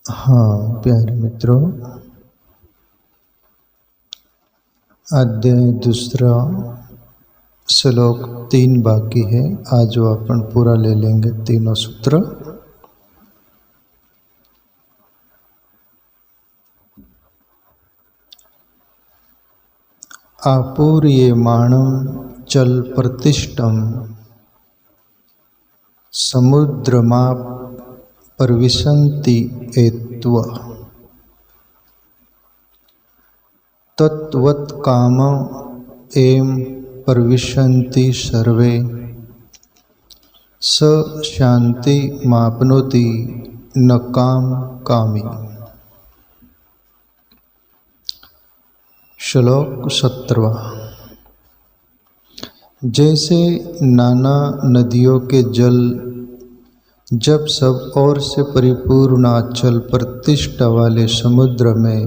हाँ प्यारे मित्रों, अध्याय दूसरा श्लोक 3 बाकी है। आज वो अपन पूरा ले लेंगे तीनों सूत्र। आपूर्यमाणं चल प्रतिष्ठम समुद्रमाप प्रविशन्ति एत्व तत्वत् काम एम प्रविशन्ति सर्वे स शांति मापनोति न काम कामी। श्लोक 17। जैसे नाना नदियों के जल जब सब ओर से परिपूर्ण अचल प्रतिष्ठा वाले समुद्र में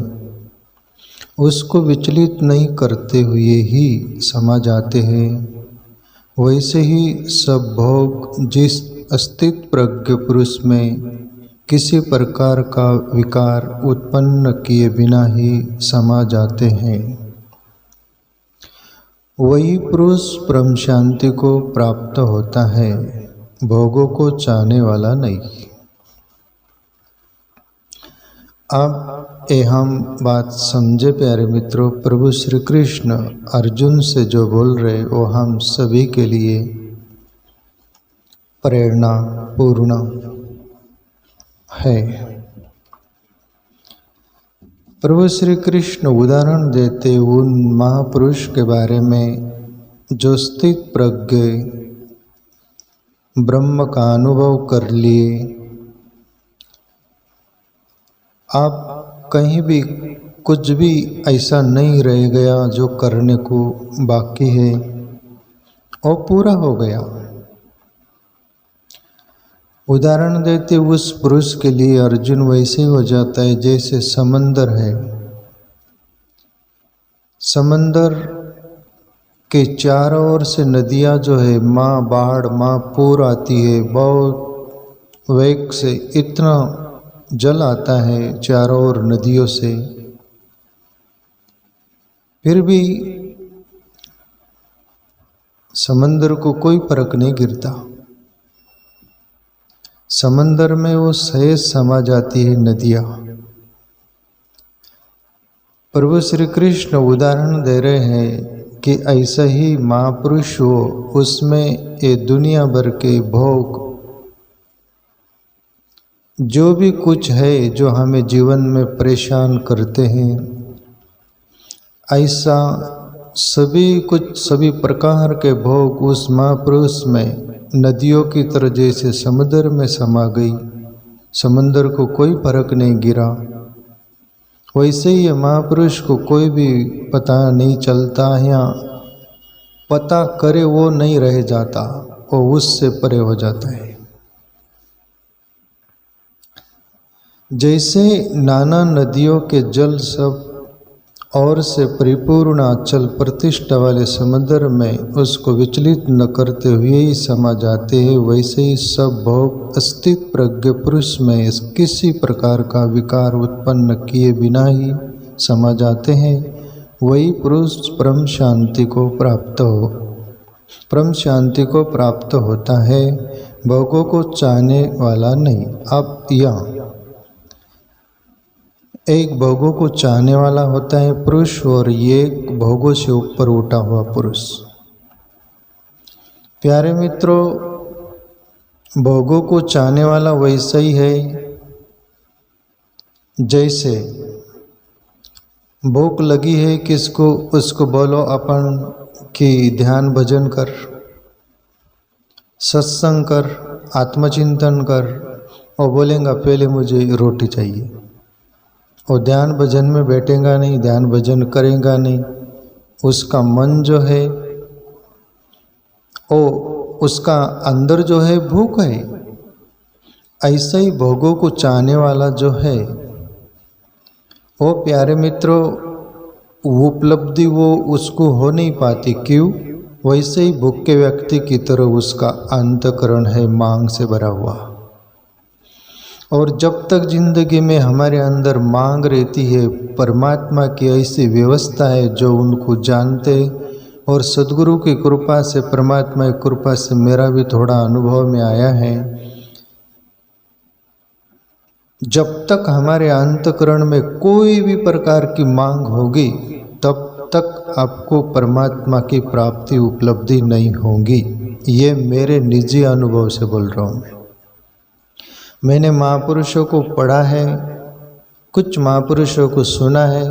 उसको विचलित नहीं करते हुए ही समा जाते हैं, वैसे ही सब भोग जिस अस्तित्व प्रज्ञ पुरुष में किसी प्रकार का विकार उत्पन्न किए बिना ही समा जाते हैं, वही पुरुष परम शांति को प्राप्त होता है, भोगों को चाहने वाला नहीं। अब हम बात समझे प्यारे मित्रों। प्रभु श्री कृष्ण अर्जुन से जो बोल रहे वो हम सभी के लिए प्रेरणा पूर्ण है। प्रभु श्री कृष्ण उदाहरण देते उन महापुरुष के बारे में जो स्थित प्रज्ञ ब्रह्म का अनुभव कर लिए। आप कहीं भी कुछ भी ऐसा नहीं रह गया जो करने को बाकी है और पूरा हो गया। उदाहरण देते उस पुरुष के लिए अर्जुन वैसे हो जाता है जैसे समंदर है। समंदर के चारों ओर से नदियाँ जो है माँ बाढ़ माँ पूर आती है, बहुत वेग से इतना जल आता है चारों ओर नदियों से, फिर भी समंदर को कोई फर्क नहीं गिरता। समंदर में वो सहज समा जाती है नदियाँ। प्रभु श्री कृष्ण उदाहरण दे रहे हैं कि ऐसा ही महापुरुष हो, उसमें ये दुनिया भर के भोग जो भी कुछ है जो हमें जीवन में परेशान करते हैं, ऐसा सभी कुछ सभी प्रकार के भोग उस महापुरुष में नदियों की तरह जैसे समुद्र में समा गई, समुद्र को कोई फर्क नहीं गिरा। वैसे ही महापुरुष को कोई भी पता नहीं चलता या पता करे वो नहीं रह जाता, वो उससे परे हो जाता है। जैसे नाना नदियों के जल सब और से परिपूर्ण अचल प्रतिष्ठा वाले समुद्र में उसको विचलित न करते हुए ही समा जाते हैं, वैसे ही सब भोग अस्तित्व प्रज्ञ पुरुष में किसी प्रकार का विकार उत्पन्न किए बिना ही समा जाते हैं, वही पुरुष परम शांति को प्राप्त होता है, भोगों को चाहने वाला नहीं। अब यहाँ एक भोगों को चाहने वाला होता है पुरुष और एक भोगों से ऊपर उठा हुआ पुरुष। प्यारे मित्रों, भोगों को चाहने वाला वैसा ही है जैसे भूख लगी है किसको, उसको बोलो अपन कि ध्यान भजन कर, सत्संग कर, आत्मचिंतन कर, और बोलेगा पहले मुझे रोटी चाहिए, और ध्यान भजन में बैठेगा नहीं, ध्यान भजन करेगा नहीं, उसका मन जो है वो उसका अंदर जो है भूख है। ऐसा ही भोगों को चाहने वाला जो है वो प्यारे मित्रों उपलब्धि वो उसको हो नहीं पाती। क्यों? वैसे ही भूखे व्यक्ति की तरह उसका अंतःकरण है मांग से भरा हुआ। और जब तक जिंदगी में हमारे अंदर मांग रहती है, परमात्मा की ऐसी व्यवस्था है जो उनको जानते, और सद्गुरु की कृपा से, परमात्मा की कृपा से मेरा भी थोड़ा अनुभव में आया है, जब तक हमारे अंतःकरण में कोई भी प्रकार की मांग होगी तब तक आपको परमात्मा की प्राप्ति उपलब्धि नहीं होगी। ये मेरे निजी अनुभव से बोल रहा हूँ। मैंने महापुरुषों को पढ़ा है, कुछ महापुरुषों को सुना है,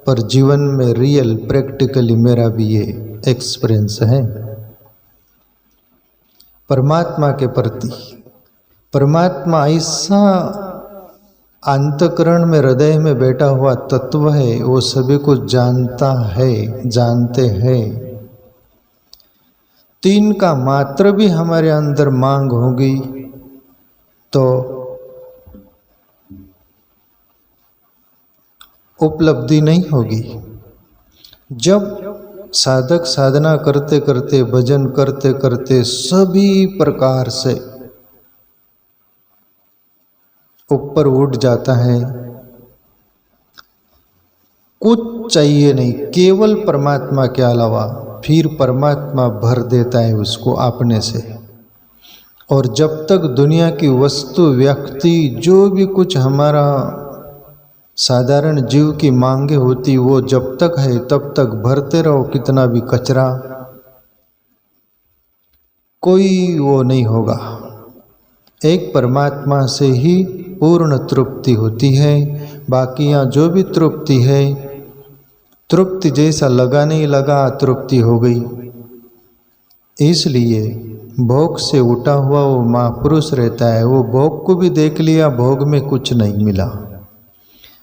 पर जीवन में रियल प्रैक्टिकली मेरा भी ये एक्सपीरियंस है। परमात्मा के प्रति, परमात्मा ऐसा अंतःकरण में, हृदय में बैठा हुआ तत्व है, वो सभी को जानता है, जानते हैं। तीन का मात्र भी हमारे अंदर मांग होगी तो उपलब्धि नहीं होगी। जब साधक साधना करते करते, भजन करते करते सभी प्रकार से ऊपर उठ जाता है, कुछ चाहिए नहीं, केवल परमात्मा के अलावा, फिर परमात्मा भर देता है उसको अपने से। और जब तक दुनिया की वस्तु, व्यक्ति, जो भी कुछ हमारा साधारण जीव की मांगे होती, वो जब तक है तब तक भरते रहो, कितना भी कचरा, कोई वो नहीं होगा। एक परमात्मा से ही पूर्ण तृप्ति होती है। बाकी यहाँ जो भी तृप्ति है, तृप्ति जैसा लगा नहीं लगा, तृप्ति हो गई। इसलिए भोग से उठा हुआ वो महापुरुष रहता है, वो भोग को भी देख लिया, भोग में कुछ नहीं मिला,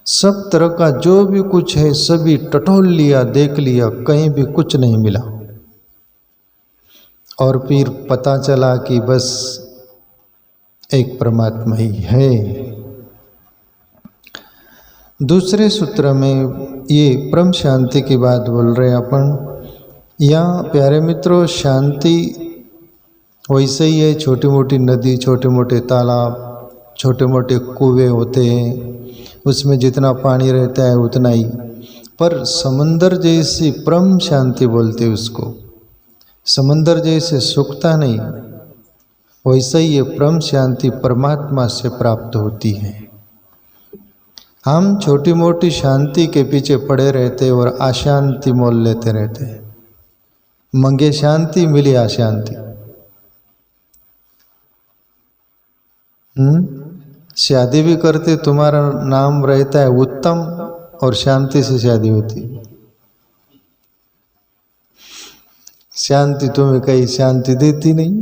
सब तरह का जो भी कुछ है सभी टटोल लिया, देख लिया, कहीं भी कुछ नहीं मिला। और फिर पता चला कि बस एक परमात्मा ही है। दूसरे सूत्र में ये परम शांति की बात बोल रहे हैं अपन। यहाँ प्यारे मित्रों, शांति वैसे ही है, छोटी मोटी नदी, छोटे मोटे तालाब, छोटे मोटे कुएं होते हैं, उसमें जितना पानी रहता है उतना ही। पर समंदर जैसी परम शांति बोलते उसको, समंदर जैसे सूखता नहीं, वैसे ही ये परम शांति परमात्मा से प्राप्त होती है। हम छोटी मोटी शांति के पीछे पड़े रहते और अशांति मोल लेते रहते हैं। मंगे शांति, मिली अशांति। शादी भी करते, तुम्हारा नाम रहता है उत्तम और शांति से शादी होती। शांति तुम्हें कहीं शांति देती नहीं।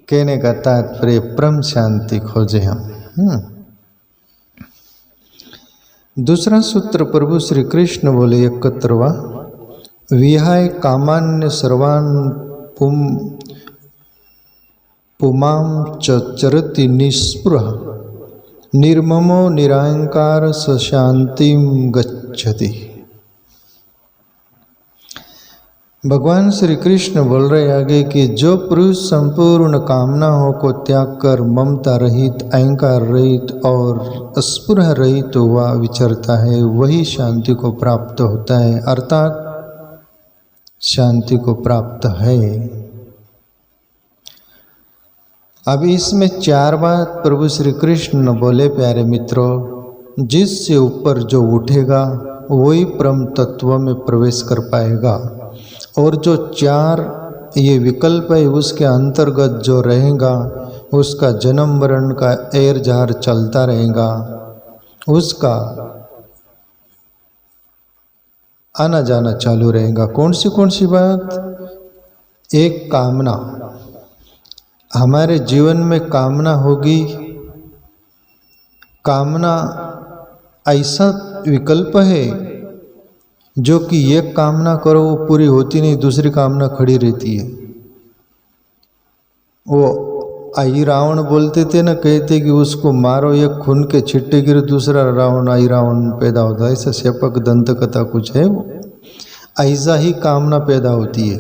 कहने का तात्पर्य परम शांति खोजे हम। दूसरा सूत्र प्रभु श्री कृष्ण बोले 71वां, विहाय कामान्य सर्वान पुमां चरति निस्पृह निर्ममो निरहंकार स शांतिं गच्छति। भगवान श्री कृष्ण बोल रहे आगे कि जो पुरुष संपूर्ण कामनाओं को त्याग कर ममता रहित, अहंकार रहित और स्पृह रहित हुआ विचरता है, वही शांति को प्राप्त होता है, अर्थात शांति को प्राप्त है। अब इसमें चार बात प्रभु श्री कृष्ण बोले प्यारे मित्रों, जिससे ऊपर जो उठेगा वही परम तत्व में प्रवेश कर पाएगा, और जो चार ये विकल्प है उसके अंतर्गत जो रहेगा उसका जन्म मरण का एर जार चलता रहेगा, उसका आना जाना चालू रहेगा। कौन सी बात? एक कामना, हमारे जीवन में कामना होगी। कामना ऐसा विकल्प है जो कि एक कामना करो वो पूरी होती नहीं, दूसरी कामना खड़ी रहती है। वो आई रावण बोलते थे ना, कहते कि उसको मारो, एक खून के छिट्टे गिर, दूसरा रावण आई रावण पैदा होता है। ऐसा श्यपक दंत कथा कुछ है, वो ऐसा ही कामना पैदा होती है।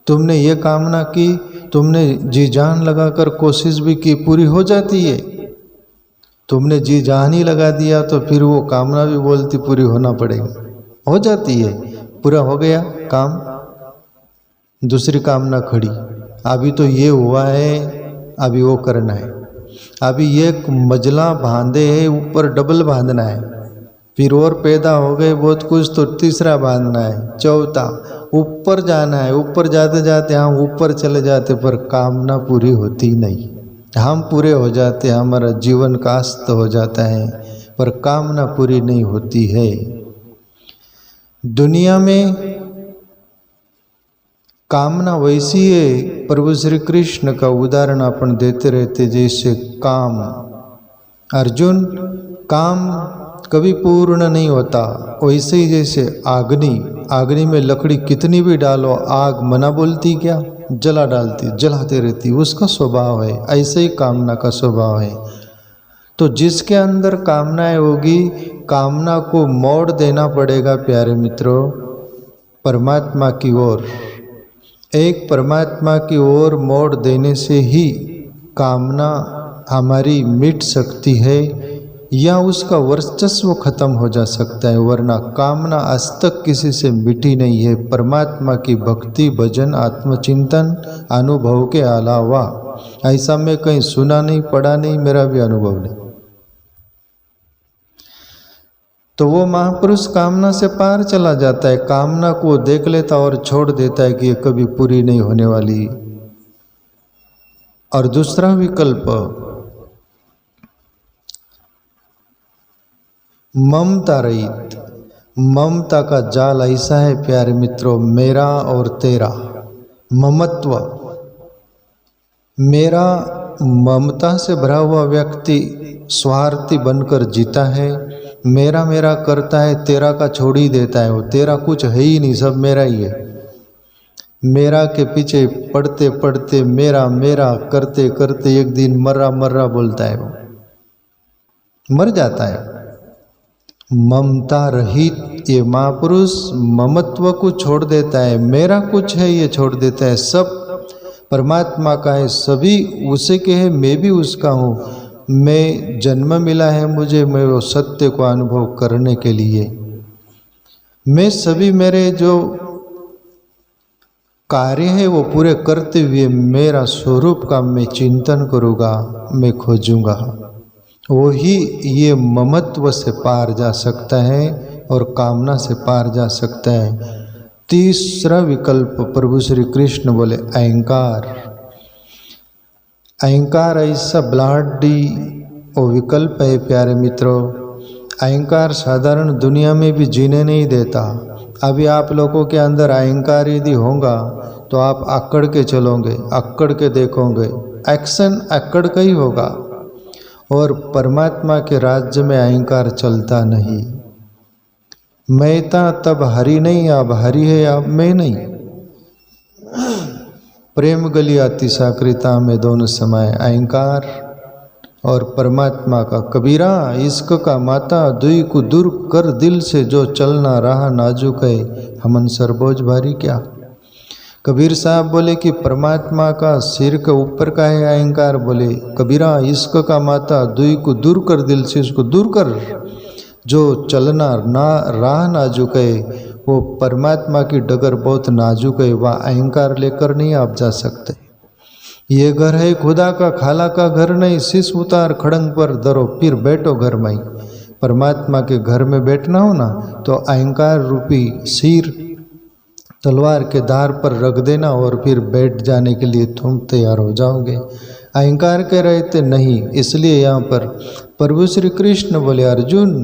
तुमने ये कामना की तुमने जी जान लगाकर कोशिश भी की, पूरी हो जाती है। तुमने जी जान ही लगा दिया तो फिर वो कामना भी बोलती पूरी होना पड़ेगा, हो जाती है, पूरा हो गया काम, दूसरी कामना खड़ी। अभी तो ये हुआ है, अभी वो करना है, अभी ये मजला बांधे है, ऊपर डबल बांधना है, फिर और पैदा हो गए बहुत कुछ तो तीसरा बांधना है, चौथा, ऊपर जाना है। ऊपर जाते जाते हम ऊपर चले जाते पर कामना पूरी होती नहीं। हम पूरे हो जाते, हमारा जीवन कास्त हो जाता है, पर कामना पूरी नहीं होती है। दुनिया में कामना वैसी है, प्रभु श्री कृष्ण का उदाहरण अपन देते रहते, जैसे काम, अर्जुन, काम कभी पूर्ण नहीं होता। वैसे ही जैसे अग्नि में लकड़ी कितनी भी डालो, आग मना बोलती क्या, जला डालती, जलाते रहती, उसका स्वभाव है। ऐसे ही कामना का स्वभाव है। तो जिसके अंदर कामनाएं होगी, कामना को मोड़ देना पड़ेगा प्यारे मित्रों, परमात्मा की ओर। एक परमात्मा की ओर मोड़ देने से ही कामना हमारी मिट सकती है या उसका वर्चस्व खत्म हो जा सकता है, वरना कामना आज तक किसी से मिटी नहीं है। परमात्मा की भक्ति, भजन, आत्मचिंतन, अनुभव के अलावा ऐसा मैं कहीं सुना नहीं, पढ़ा नहीं, मेरा भी अनुभव नहीं। तो वो महापुरुष कामना से पार चला जाता है, कामना को देख लेता और छोड़ देता है कि ये कभी पूरी नहीं होने वाली। और दूसरा विकल्प, ममता रहित। ममता का जाल ऐसा है प्यारे मित्रों, मेरा और तेरा, ममत्व। मेरा, ममता से भरा हुआ व्यक्ति स्वार्थी बनकर जीता है, मेरा मेरा करता है, तेरा का छोड़ ही देता है। वो तेरा कुछ है ही नहीं, सब मेरा ही है। मेरा के पीछे पढ़ते पढ़ते मेरा मेरा करते करते एक दिन मर्रा मर्रा बोलता है, वो मर जाता है। ममता रहित ये महापुरुष ममत्व को छोड़ देता है, मेरा कुछ है ये छोड़ देता है, सब परमात्मा का है, सभी उसी के है, मैं भी उसका हूँ। मैं जन्म मिला है मुझे, मैं वो सत्य को अनुभव करने के लिए। मैं सभी मेरे जो कार्य है वो पूरे करते हुए मेरा स्वरूप का मैं चिंतन करूँगा, मैं खोजूँगा। वही ये ममत्व से पार जा सकता है और कामना से पार जा सकता है। तीसरा विकल्प प्रभु श्री कृष्ण बोले अहंकार। अहंकार ऐसा ब्लाडी वो विकल्प है प्यारे मित्रों, अहंकार साधारण दुनिया में भी जीने नहीं देता। अभी आप लोगों के अंदर अहंकार यदि होगा तो आप अक्कड़ के चलोगे, अक्कड़ के देखोगे, एक्शन अक्कड़ का ही होगा। और परमात्मा के राज्य में अहंकार चलता नहीं। मैं था तब हरि नहीं, अब हरि है, अब मैं नहीं। प्रेम गली आती साकृता में दोनों समय, अहंकार और परमात्मा का। कबीरा इश्क का माता दुई को दूर कर दिल से, जो चलना रहा नाजुक है, हमन सरबोझ भारी क्या। कबीर साहब बोले कि परमात्मा का सिर के ऊपर का है अहंकार, बोले कबीरा इश्क का माता दुई को दूर कर दिल से, इसको दूर कर, जो चलना ना राह नाजुक है, वो परमात्मा की डगर बहुत नाजुक है, वह अहंकार लेकर नहीं आप जा सकते। ये घर है खुदा का, खाला का घर नहीं, शीश उतार खड़ंग पर धरो, फिर बैठो घर में। परमात्मा के घर में बैठना हो ना तो अहंकार रूपी सिर तलवार के धार पर रख देना और फिर बैठ जाने के लिए तुम तैयार हो जाओगे। अहंकार के रहते नहीं। इसलिए यहाँ पर प्रभु श्री कृष्ण बोले अर्जुन,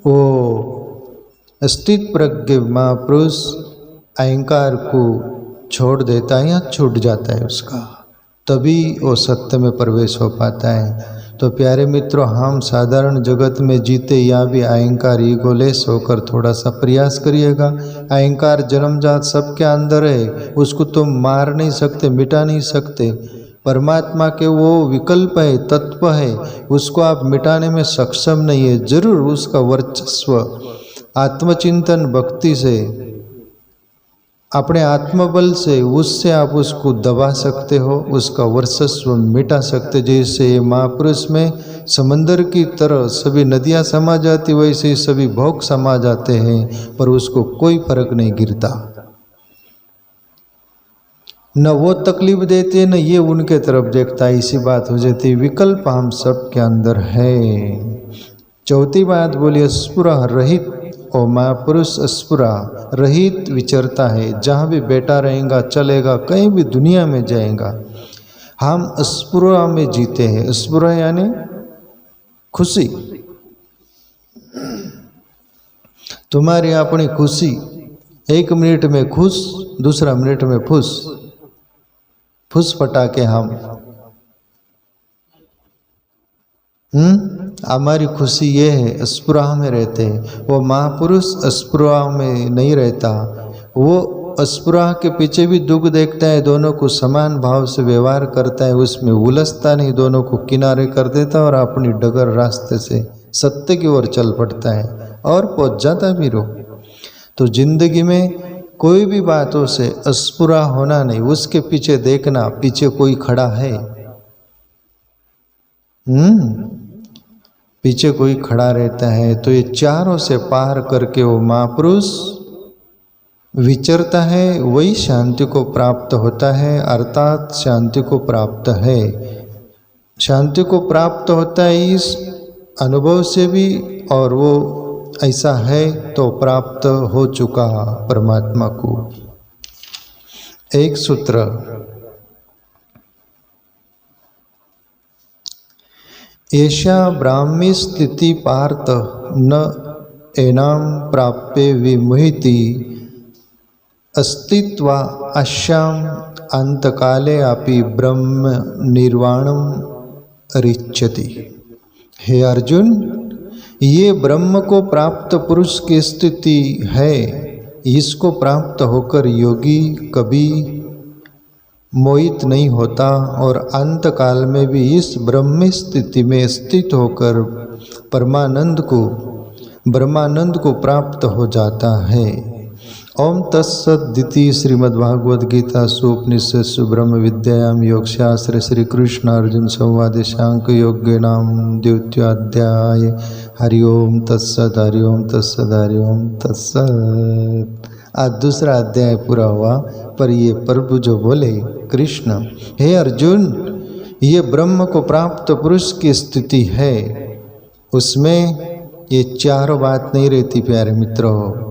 वो स्थित प्रज्ञ महापुरुष अहंकार को छोड़ देता है या छूट जाता है उसका, तभी वो सत्य में प्रवेश हो पाता है। तो प्यारे मित्रों, हम साधारण जगत में जीते या भी अहंकार ईगोलेस होकर थोड़ा सा प्रयास करिएगा। अहंकार जन्मजात सबके अंदर है, उसको तुम मार नहीं सकते, मिटा नहीं सकते। परमात्मा के वो विकल्प है, तत्व है, उसको आप मिटाने में सक्षम नहीं है। जरूर उसका वर्चस्व आत्मचिंतन भक्ति से अपने आत्मबल से उससे आप उसको दबा सकते हो, उसका वर्चस्व मिटा सकते। जैसे महापुरुष में समंदर की तरह सभी नदियां समा जाती, वैसे ही सभी भोग समा जाते हैं, पर उसको कोई फर्क नहीं गिरता। न वो तकलीफ देते न ये उनके तरफ देखता, इसी बात हो जाती। विकल्प हम सब के अंदर है। चौथी बात बोली स्फुरा रहित, और महापुरुष स्फुरा रहित विचरता है। जहाँ भी बैठा रहेगा, चलेगा, कहीं भी दुनिया में जाएगा, हम स्फुरा में जीते हैं। स्फुरा यानी खुशी। तुम्हारी अपनी खुशी, एक मिनट में खुश, दूसरा मिनट में फुस फुस पटाके हम हमारी खुशी ये है, स्पुरा में रहते हैं। वो महापुरुष स्पुरा में नहीं रहता, वो स्पुरा के पीछे भी दुख देखता है, दोनों को समान भाव से व्यवहार करता है, उसमें उलझता नहीं, दोनों को किनारे कर देता और अपनी डगर रास्ते से सत्य की ओर चल पड़ता है और पहुंच जाता भी रो। तो जिंदगी में कोई भी बातों से अस्पुरा होना नहीं, उसके पीछे देखना, पीछे कोई खड़ा है। पीछे कोई खड़ा रहता है। तो ये चारों से पार करके वो महापुरुष विचरता है, वही शांति को प्राप्त होता है, अर्थात शांति को प्राप्त है। शांति को प्राप्त होता है इस अनुभव से भी, और वो ऐसा है तो प्राप्त हो चुका परमात्मा को। एक सूत्र, ऐसा ब्राह्मी स्थिति पार्थ न एनाम प्राप्य विमुहिति अस्तित्व अश्याम अंतकाले अपि ब्रह्म निर्वाणम रिच्यति। हे अर्जुन, ये ब्रह्म को प्राप्त पुरुष की स्थिति है। इसको प्राप्त होकर योगी कभी मोहित नहीं होता और अंत काल में भी इस ब्रह्म स्थिति में स्थित होकर ब्रह्मानंद को प्राप्त हो जाता है। ओम तत्सदिति श्रीमद्भागवत गीता सुपनिषत्सु ब्रह्म विद्यायाम योग शास्त्र श्री कृष्ण अर्जुन संवादे शांक योग्य नाम द्वितीयाध्याय। हरि ओम तत्सद, हरि ओम तत्सद, हरि ओम तत्सद। आज दूसरा अध्याय पूरा हुआ, पर ये प्रभु जो बोले कृष्ण, हे अर्जुन, ये ब्रह्म को प्राप्त पुरुष की स्थिति है, उसमें ये चारों बात नहीं रहती प्यारे मित्रों।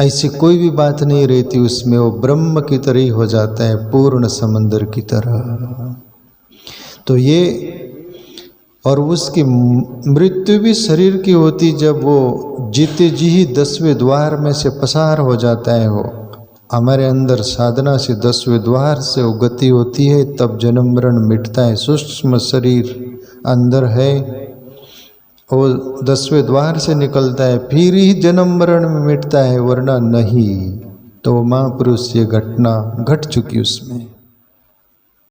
ऐसी कोई भी बात नहीं रहती उसमें, वो ब्रह्म की तरह ही हो जाता है, पूर्ण समंदर की तरह। तो ये, और उसकी मृत्यु भी शरीर की होती जब वो जीते जी ही 10वें द्वार में से पसार हो जाता है। वो हमारे अंदर साधना से 10वें द्वार से वो गति होती है, तब जन्म मरण मिटता है। सूक्ष्म शरीर अंदर है, वो 10वें द्वार से निकलता है, फिर ही जन्म मरण में मिटता है, वरना नहीं। तो महापुरुष ये घटना घट चुकी उसमें।